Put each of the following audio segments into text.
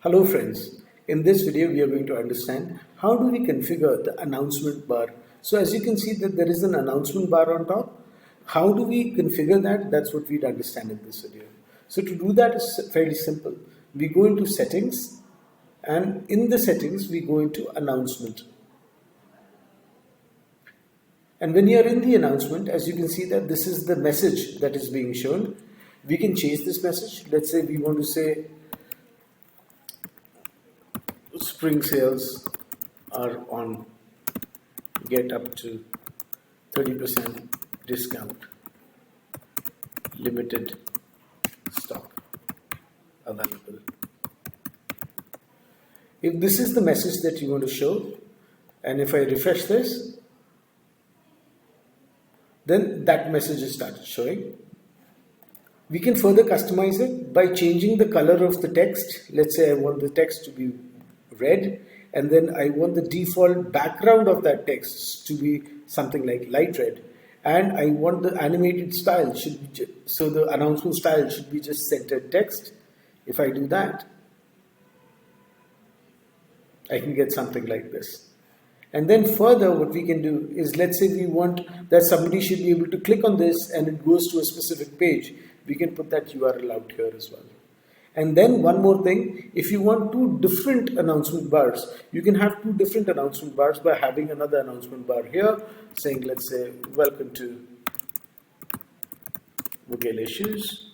Hello friends, in this video we are going to understand how do we configure the announcement bar. So as you can see that there is an announcement bar on top. How do we configure that? That's what we'd understand in this video. So to do that is fairly simple. We go into settings, and in the settings we go into announcement. And when you are in the announcement, as you can see that this is the message that is being shown. We can change this message. Let's say we want to say spring sales are on, get up to 30% discount, limited stock available. If this is the message that you want to show, and if I refresh this, then that message is started showing. We can further customize it by changing the color of the text. Let's say I want the text to be red, and then I want the default background of that text to be something like light red, and I want the animated style should be so the announcement style should be just centered text. If I do that, I can get something like this. And then further what we can do is, let's say we want that somebody should be able to click on this and it goes to a specific page. We can put that URL out here as well. And then one more thing, if you want two different announcement bars, you can have two different announcement bars by having another announcement bar here saying, let's say, welcome to Vogele Shoes.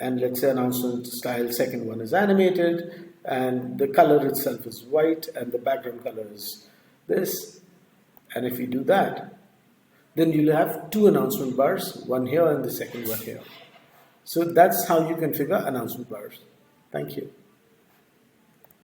And let's say announcement style, second one is animated, and the color itself is white, and the background color is this. And if you do that, then you'll have two announcement bars, one here and the second one here. So that's how you configure announcement bars. Thank you.